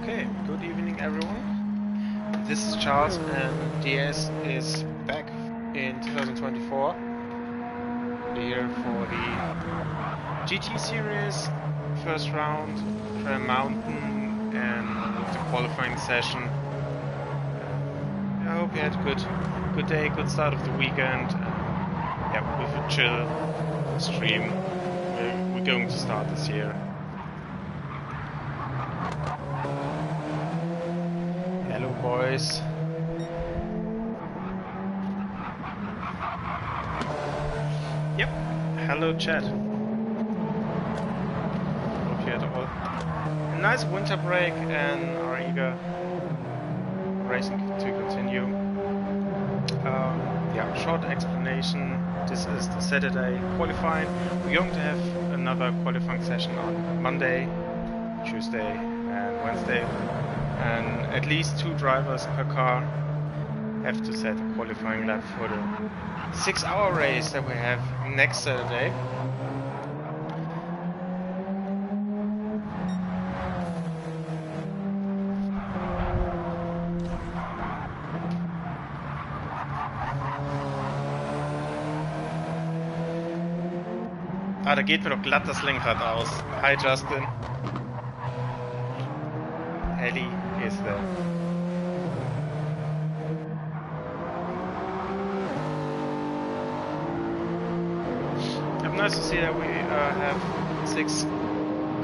Okay, good evening everyone. This is Charles and DS is back in 2024. Here for the GT series, first round, Trail Mountain, and with the qualifying session. I hope you had a good day, good start of the weekend. Yeah, with a chill stream. We're going to start this year. Hello boys. Yep. Hello chat. Hope you had a nice winter break and are eager racing to continue. Yeah, short explanation. This is the Saturday qualifying. We're going to have another qualifying session on Monday, Tuesday and Wednesday. And at least 2 drivers per car have to set a qualifying lap for the 6-hour race that we have next Saturday. Ah, da geht mir doch glatt das Lenkrad aus. Hi Justin. Ellie is there. Nice to see that we have 6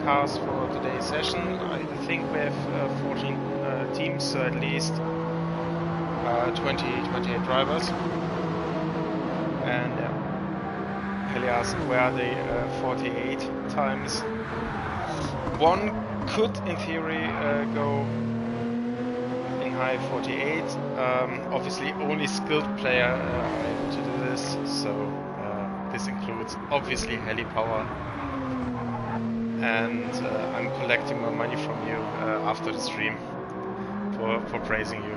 cars for today's session. I think we have 14 teams, so at least 28 drivers. And Heli asked where are the 48 times. One could, in theory, go in high 48. Obviously, only skilled player are able to do this, so this includes obviously heli power, and I'm collecting more money from you after the stream for praising you.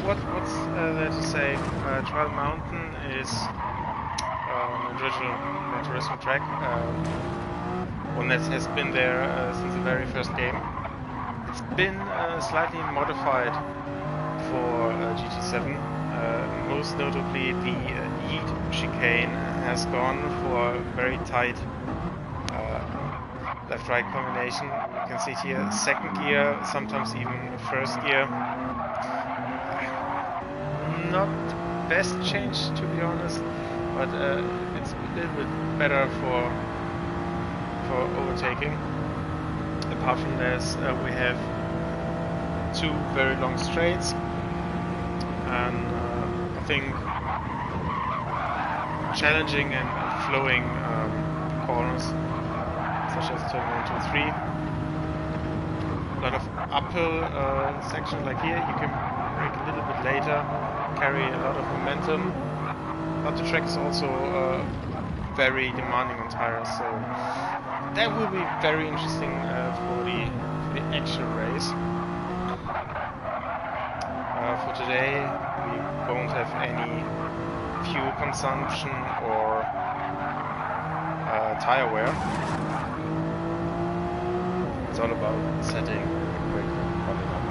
What's there to say? Trail Mountain is an original Gran Turismo track, one that has been there since the very first game. It's been slightly modified for GT7. Most notably, the lead chicane has gone for a very tight left-right combination. You can see it here, second gear, sometimes even first gear. Not the best change, to be honest, but it's a little bit better for overtaking. Apart from this, we have 2 very long straights, and I think challenging and flowing corners, such as turn 1, 2, 3. A lot of uphill sections like here, you can brake a little bit later, carry a lot of momentum, but the track is also very demanding on tires, so that will be very interesting for the actual race. For today we won't have any fuel consumption or tire wear. It's all about setting quick body up.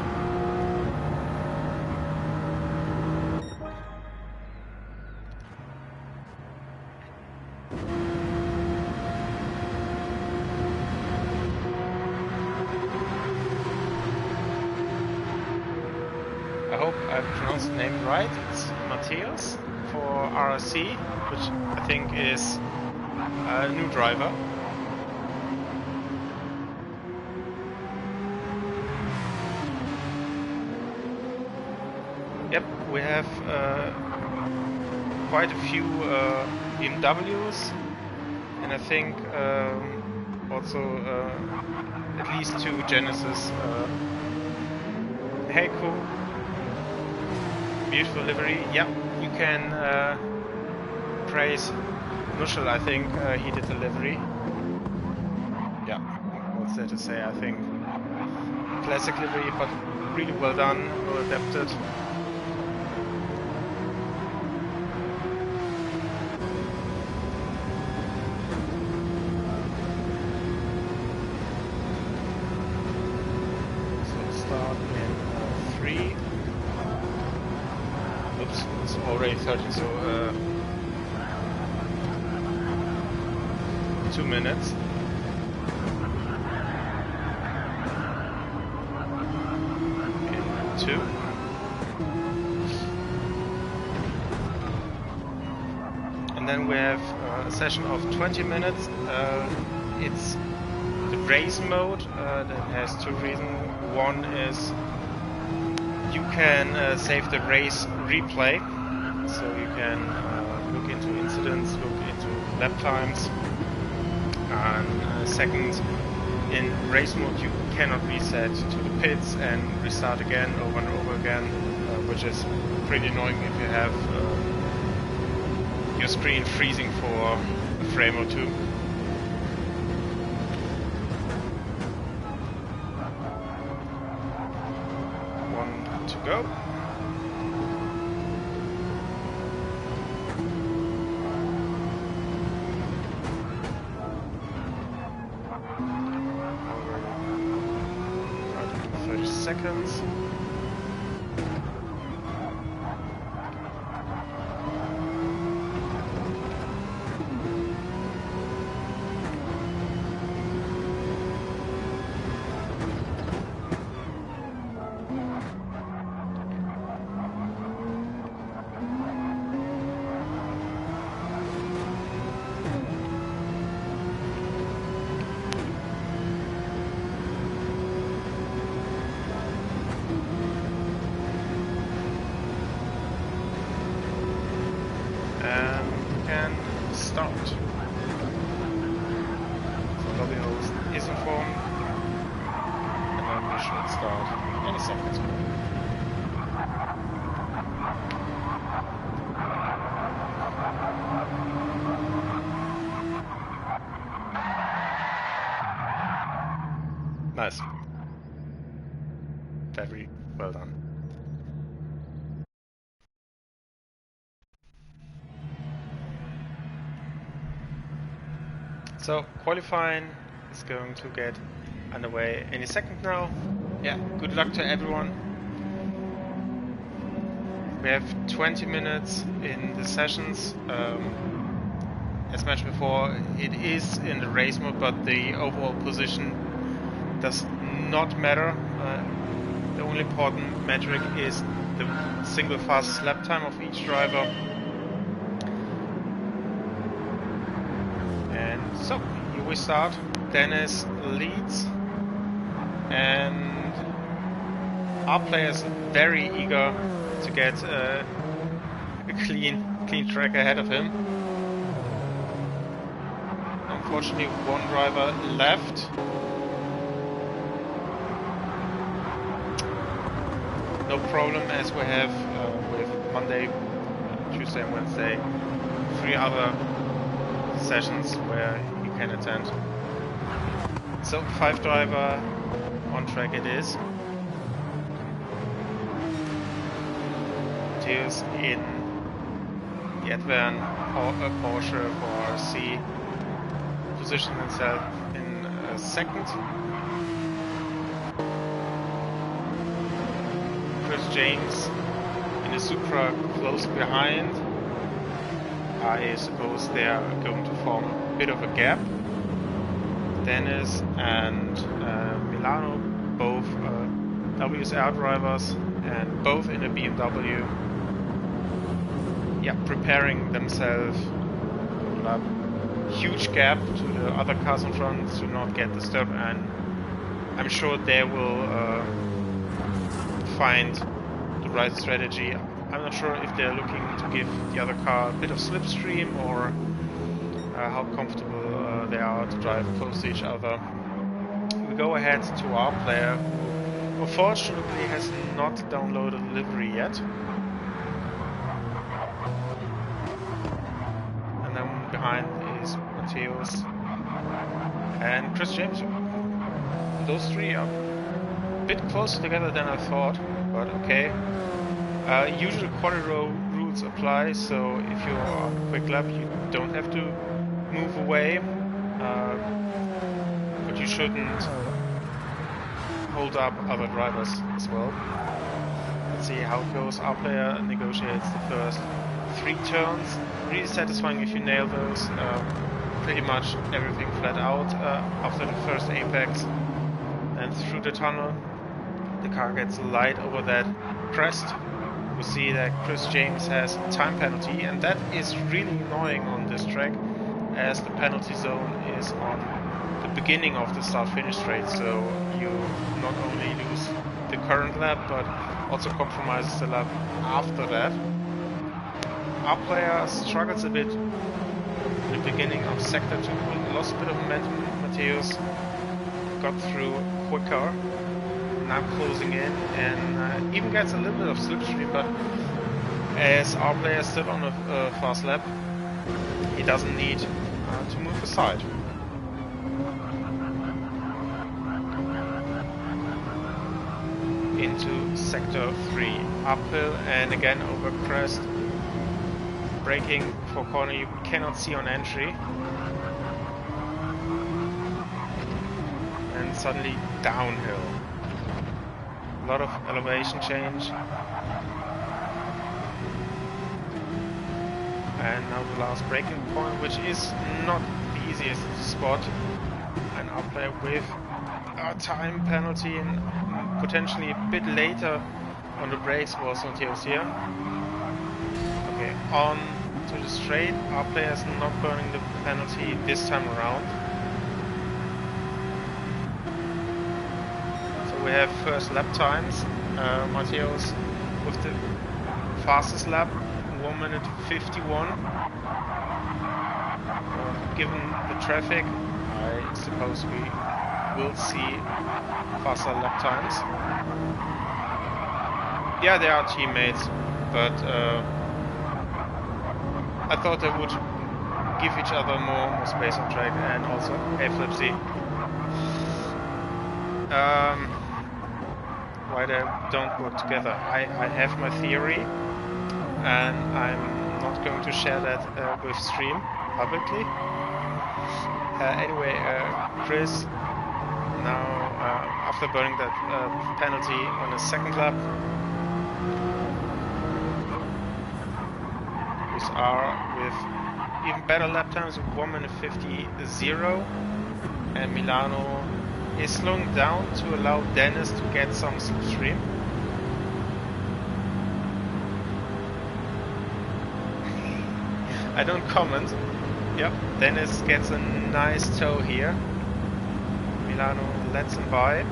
I hope I pronounced the name right. It's Matthias for RRC, which I think is a new driver. Yep, we have quite a few BMWs, and I think also at least 2 Genesis. Hey, cool. Beautiful livery. Yeah, you can praise Nuschel, I think he did the livery. Yeah, what's there to say? I think classic livery, but really well done, well adapted. So start in 3. Oops, it's already 30, so 2 minutes. In 2. And then we have a session of 20 minutes. It's the race mode that has 2 reasons. One is you can save the race replay, so you can look into incidents, look into lap times. And second, in race mode you cannot reset to the pits and restart again over and over again, which is pretty annoying if you have your screen freezing for a frame or two. One to go. Seconds. Start. So lobby host is informed, and then we should start any second. Nice. Very well done. So qualifying is going to get underway any second now. Yeah, good luck to everyone. We have 20 minutes in the sessions. As mentioned before, it is in the race mode, but the overall position does not matter. The only important metric is the single fastest lap time of each driver. So, here we start. Dennis leads, and our player is very eager to get a clean track ahead of him. Unfortunately, one driver left. No problem, as we have with Monday, Tuesday and Wednesday 3 other sessions where you can attend. So 5 driver on track it is. Matthias in the Advan Porsche for C positioned himself in second. Chris James in the Supra close behind. I suppose they are going to form a bit of a gap. Dennis and Milano, both WSR drivers, and both in a BMW. Yeah, preparing themselves. Huge gap to the other cars in front to not get disturbed, and I'm sure they will find the right strategy. I'm not sure if they're looking to give the other car a bit of slipstream or how comfortable they are to drive close to each other. We go ahead to our player, who unfortunately has not downloaded livery yet. And then behind Mateos, and Chris James. Those three are a bit closer together than I thought, but okay. Usual quali row rules apply, so if you're on a quick lap, you don't have to move away, but you shouldn't hold up other drivers as well. Let's see how it goes. Our player negotiates the first 3 turns. Really satisfying if you nail those. Pretty much everything flat out after the first apex. And through the tunnel, the car gets light over that crest. You see that Chris James has a time penalty, and that is really annoying on this track, as the penalty zone is on the beginning of the start-finish straight, so you not only lose the current lap, but also compromises the lap after that. Our player struggles a bit in the beginning of sector 2, lost a bit of momentum. Mateos got through quicker, now closing in, and even gets a little bit of slipstream, but as our player is still on a fast lap, he doesn't need to move aside. Into sector 3, uphill and again over crest, braking for corner you cannot see on entry, and suddenly downhill. A lot of elevation change, and now the last braking point, which is not the easiest to spot, and up there with a time penalty and potentially a bit later on the brakes was Mateos here. Okay, on to the straight. Our player is not burning the penalty this time around. So we have first lap times. Mateos with the fastest lap, 1 minute 51. Given the traffic, I suppose we will see faster lap times. Yeah, they are teammates, but I thought they would give each other more space on track, and also, hey Flipsy, why they don't work together. I have my theory, and I'm not going to share that with stream publicly. Anyway, Chris, now after burning that penalty on his second lap, Chris R with even better lap times of 1 minute 50.0, and Milano is slowing down to allow Dennis to get some slipstream. I don't comment. Yep, Dennis gets a nice toe here. Milano lets him by.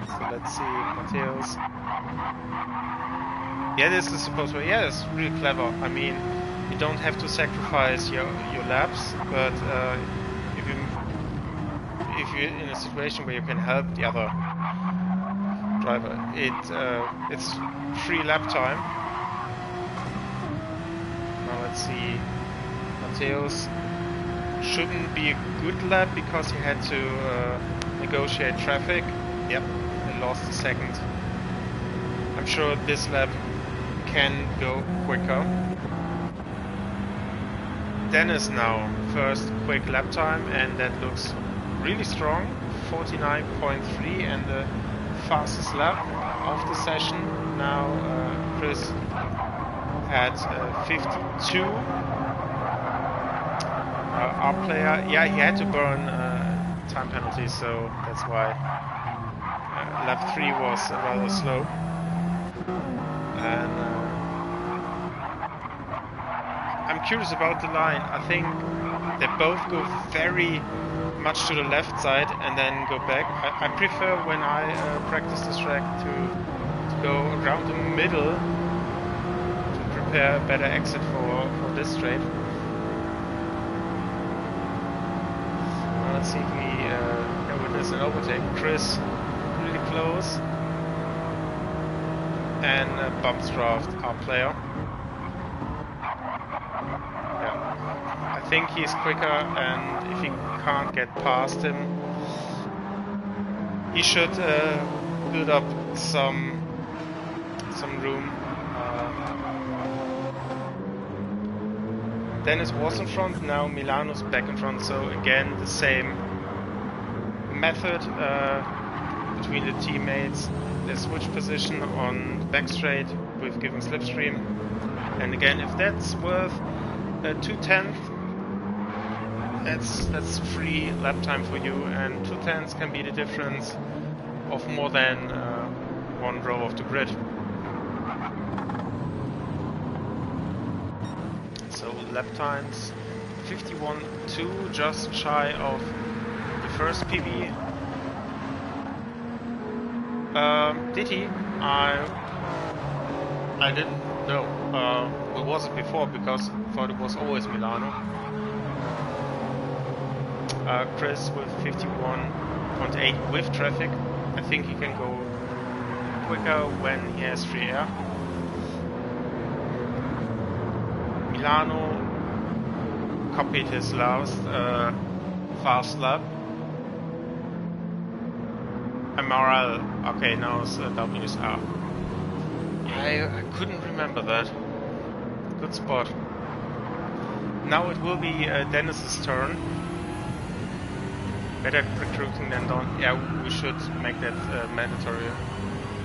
So let's see, Mateos. Yeah, this is supposed to be, yeah, it's really clever. I mean, you don't have to sacrifice your laps, but if you're in a situation where you can help the other driver, it's free lap time. Now let's see, Mateos shouldn't be a good lap because he had to negotiate traffic. Yep, he lost a second. I'm sure this lap can go quicker. Dennis now, first quick lap time, and that looks really strong, 49.3, and the fastest lap of the session. Now Chris at 52. Our player, yeah, he had to burn time penalties, so that's why lap 3 was rather slow. And I'm curious about the line. I think they both go very much to the left side and then go back. I prefer when I practice this track to go around the middle to prepare a better exit for this straight. Now let's see if we can witness an overtake. Chris really close. and Bumscraft, our player. Yeah, I think he's quicker, and if he can't get past him, he should build up some room. Dennis was in front, now Milano's back in front, so again the same method between the teammates. They switch position on the back straight with giving slipstream, and again if that's worth 2/10, that's free lap time for you, and 2/10 can be the difference of more than one row of the grid. So lap times 51.2, just shy of the first PB. Did he? I didn't know. What was it before? Because I thought it was always Milano. Chris with 51.8 with traffic. I think he can go quicker when he has free air. Milano copied his last fast lap. Amaral, okay, now it's WSR. I couldn't remember that. Good spot. Now it will be Dennis's turn. Better recruiting than done. Yeah, we should make that mandatory.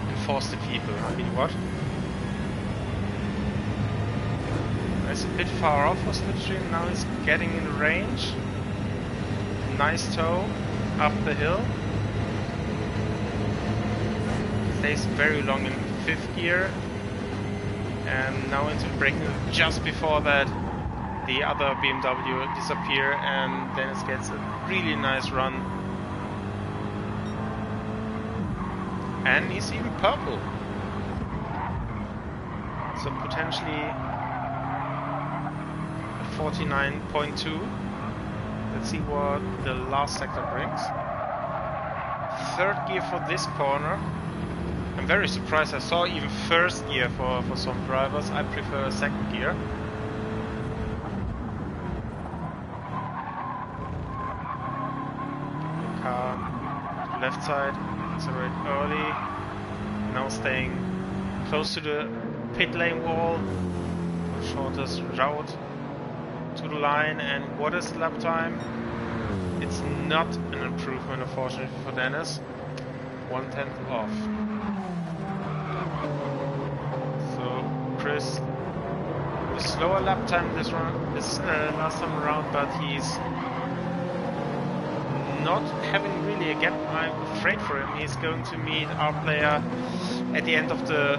Enforce the people. I mean, what? It's a bit far off for slipstream. Now he's getting in range. Nice toe up the hill. Stays very long in 5th gear. And now into braking. Just before that, the other BMW disappear, and Dennis gets a really nice run. And he's even purple. So potentially 49.2. Let's see what the last sector brings. 3rd gear for this corner. I'm very surprised. I saw even 1st gear for some drivers. I prefer 2nd gear. The car to the left side, accelerate early. Now staying close to the pit lane wall. Shortest route to the line. And what is lap time? It's not an improvement, unfortunately, for Dennis. 1/10 off. So Chris, a slower lap time this last time around, but he's not having really a gap. I'm afraid for him. He's going to meet our player at the end of the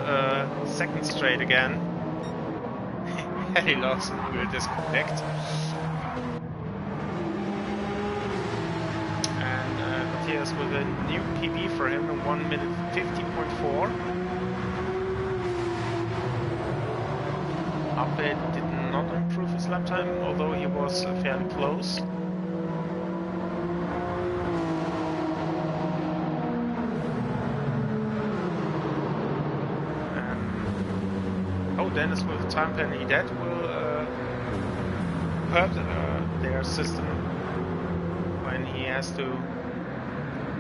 2nd straight again. Harry Lawson will disconnect. And Matthias with a new PB for him in 1:50.4. Update did not improve his lap time, although he was fairly close. Dennis with time penalty, that will hurt their system when he has to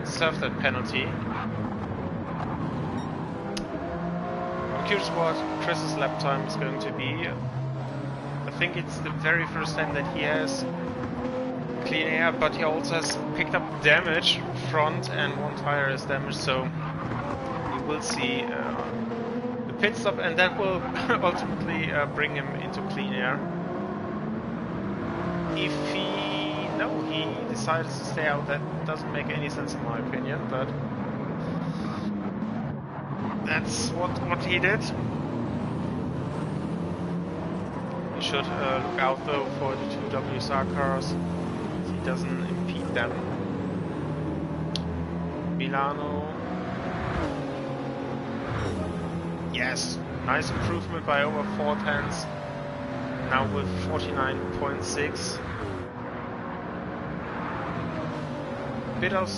serve that penalty. I'm curious what Chris's lap time is going to be. I think it's the very first time that he has clean air, but he also has picked up damage front, and one tire is damaged, so we will see pit stop, and that will ultimately bring him into clean air. If he decides to stay out, that doesn't make any sense in my opinion, but that's what he did. He should look out though for the 2 WSR cars, so he doesn't impede them. Milano. Yes, nice improvement by over 4/10. Now with 49.6. Bit of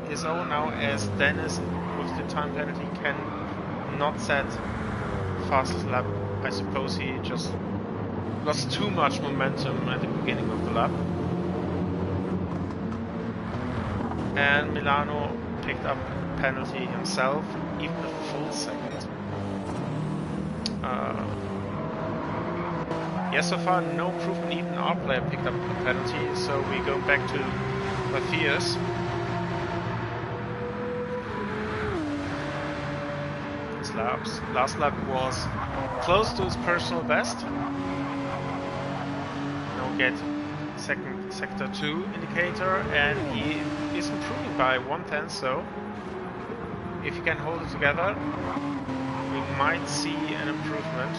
his own now, as Dennis with the time penalty can not set fastest lap. I suppose he just lost too much momentum at the beginning of the lap. And Milano picked up a penalty himself, even a full second. Yeah, so far no proof, and even our player picked up a penalty, so we go back to Matthias. His last lap was close to his personal best. Now we get second sector 2 indicator, and he is improving by 1/10, so if he can hold it together, we might see an improvement.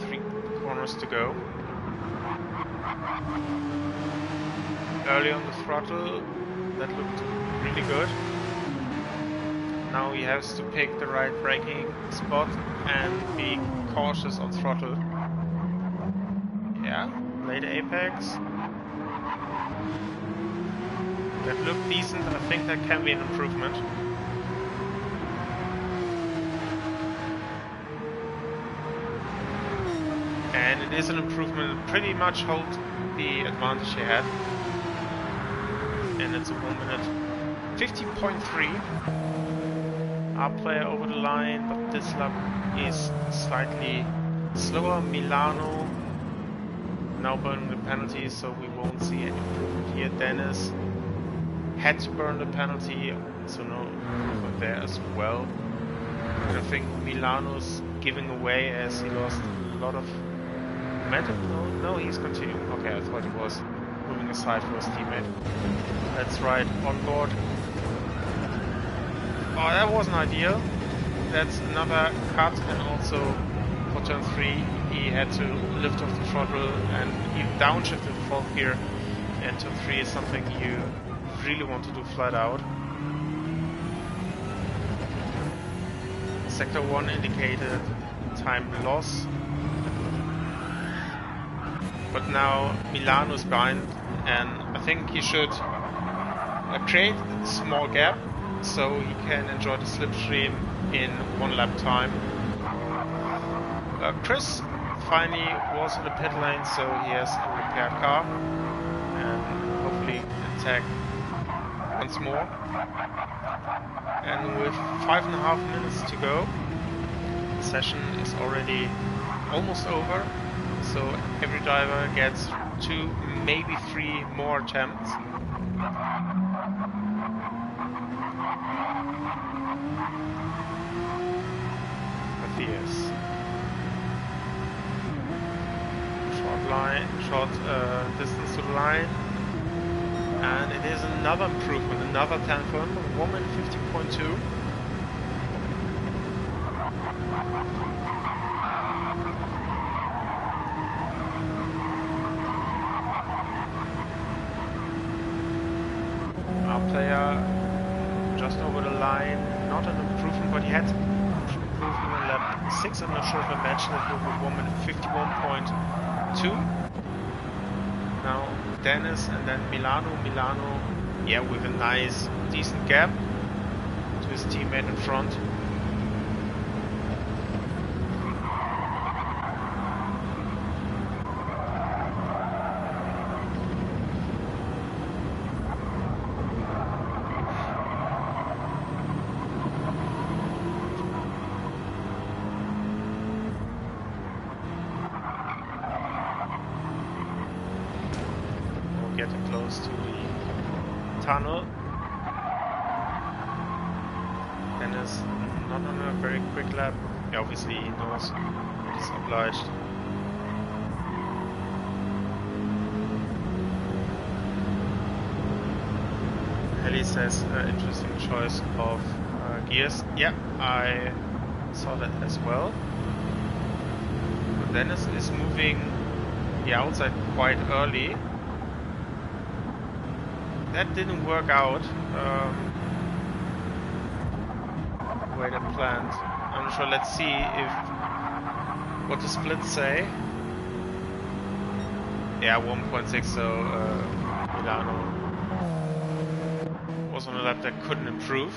3 corners to go. Early on the throttle, that looked really good. Now he has to pick the right braking spot and be cautious on throttle. Yeah, late apex. That looked decent. I think that can be an improvement. And it is an improvement. Pretty much hold the advantage he had. And it's a 1 minute 50.3. Our player over the line, but this lap is slightly slower. Milano now burning the penalty, so we won't see any improvement here. Dennis had to burn the penalty, so no improvement there as well. And I think Milano's giving away as he lost a lot of momentum. No, he's continuing. Okay, I thought he was moving aside for his teammate. That's right, on board. Oh, that wasn't ideal. That's another cut, and also for turn 3 he had to lift off the throttle and even downshift in 4th gear, and turn 3 is something you really want to do flat out. Sector 1 indicated time loss, but now Milano is behind, and I think he should create a small gap so he can enjoy the slipstream in 1 lap time. Chris finally was in the pit lane, so he has a repaired car and hopefully attack once more. And with 5.5 minutes to go, the session is already almost over, so every driver gets 2, maybe 3 more attempts. Matthias. Short distance to the line, and it is another improvement, another 10 from 1 minute 50.2. Our player just over the line, not an improvement, but he had improvement in lap 6. I'm not sure if I mentioned it, with 1 minute 51.2. Now Dennis and then Milano, yeah, with a nice, decent gap to his teammate in front. Getting close to the tunnel. Dennis not on a very quick lap. Yeah, obviously he knows that he's obliged. Heli says interesting choice of gears. Yeah, I saw that as well. But Dennis is moving the outside quite early. That didn't work out the way they planned. I'm not sure. Let's see if what the splits say. Yeah, 1.6. So Milano was on a lap that couldn't improve.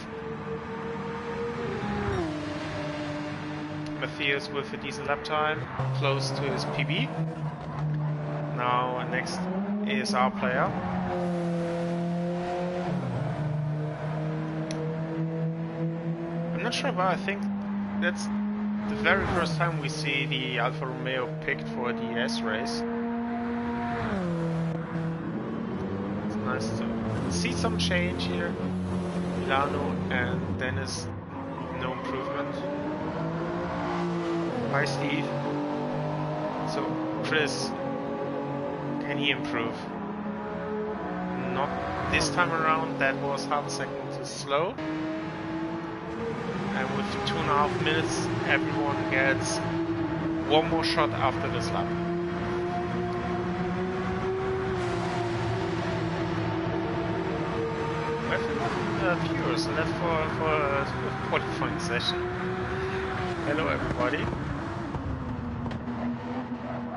Matthias with a decent lap time, close to his PB. Now next is our player. I'm not sure, but I think that's the very first time we see the Alfa Romeo picked for a DS race. It's nice to see some change here. Milano and Dennis, no improvement. Hi Steve. So Chris, can he improve? Not this time around, that was half a second too slow. And with 2.5 minutes, everyone gets one more shot after this lap. I forgot viewers, and that's for a qualifying session. Hello everybody.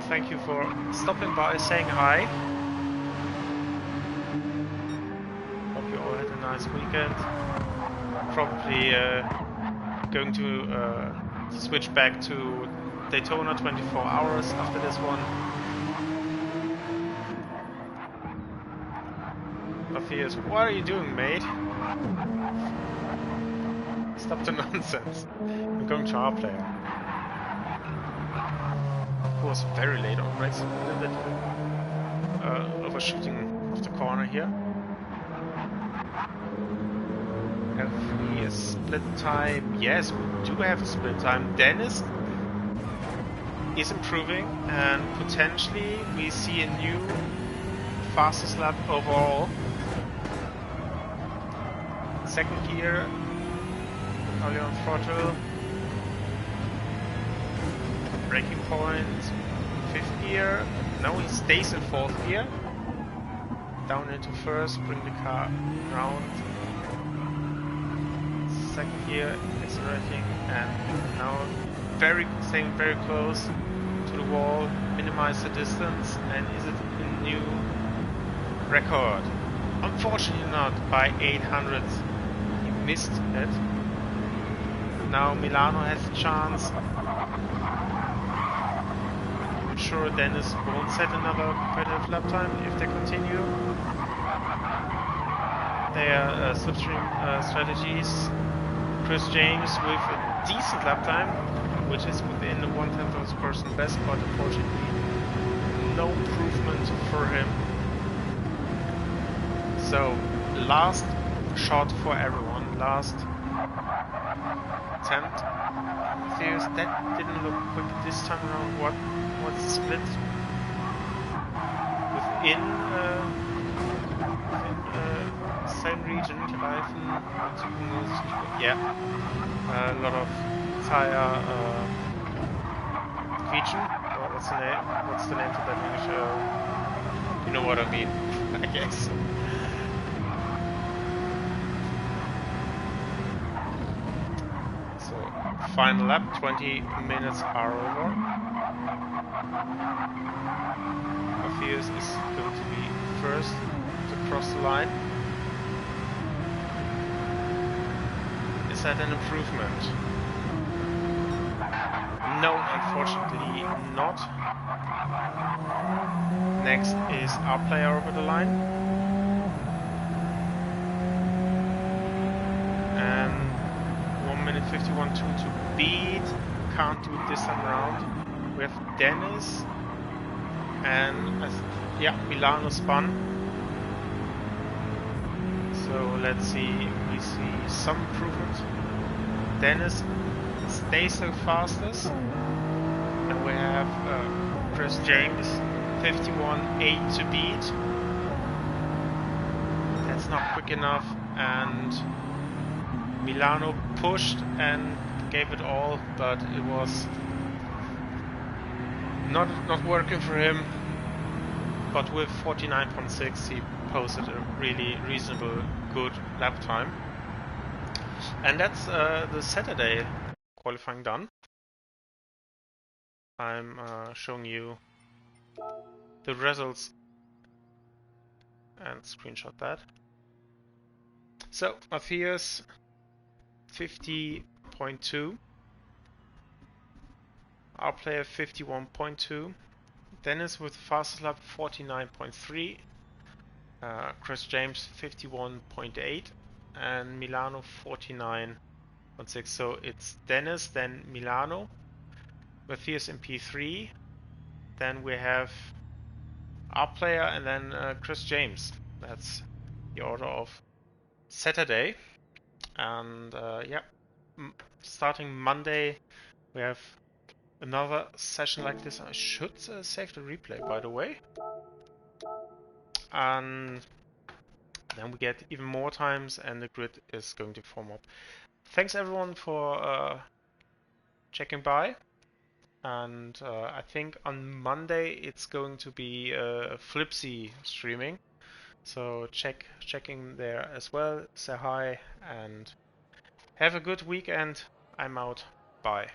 Thank you for stopping by, saying hi. Hope you all had a nice weekend. Probably going to switch back to Daytona 24 hours after this one. Matthias, what are you doing, mate? Stop the nonsense. I'm going to our player. Who was very late on brakes, a little bit overshooting of the corner here. Have we a split time? Yes, we do have a split time. Dennis is improving, and potentially we see a new fastest lap overall. Second gear, early on throttle. Braking point, fifth gear. Now he stays in fourth gear. Down into first, bring the car round. Second gear, accelerating, and now staying very close to the wall. Minimize the distance, and is it a new record? Unfortunately not, by 800. He missed it. Now Milano has a chance. I'm sure Dennis won't set another competitive lap time if they continue their slipstream strategies. Chris James with a decent lap time, which is within the 1/10 of his personal best, but unfortunately no improvement for him. So last shot for everyone, last attempt. Matthias, that didn't look quick this time around. What's the split? Within same region, yeah. A lot of tire quietschen. What's the name? What's the name for that English? You know what I mean, I guess. So final lap, 20 minutes are over. Matthias is going to be first to cross the line. Is that an improvement? No, unfortunately not. Next is our player over the line. And 1:51.2 to beat. Can't do it this time around. We have Dennis and Milano spun. So let's see, we see some improvement. Dennis stays the fastest, and we have Chris James 51.8 to beat. That's not quick enough, and Milano pushed and gave it all, but it was not working for him. But with 49.6 he posted a really reasonable good lap time. And that's the Saturday qualifying done. I'm showing you the results and screenshot that. So Matthias 50.2, Our player 51.2. Dennis with fastest lap 49.3. Chris James 51.8. And Milano 49.6. So it's Dennis, then Milano. Matthias in P3. Then we have our player and then Chris James. That's the order of Saturday. And yeah, starting Monday, we have another session like this. I should save the replay, by the way. And then we get even more times and the grid is going to form up. Thanks everyone for checking by. And I think on Monday it's going to be Flipsy streaming. So checking there as well. Say hi and have a good weekend. I'm out. Bye.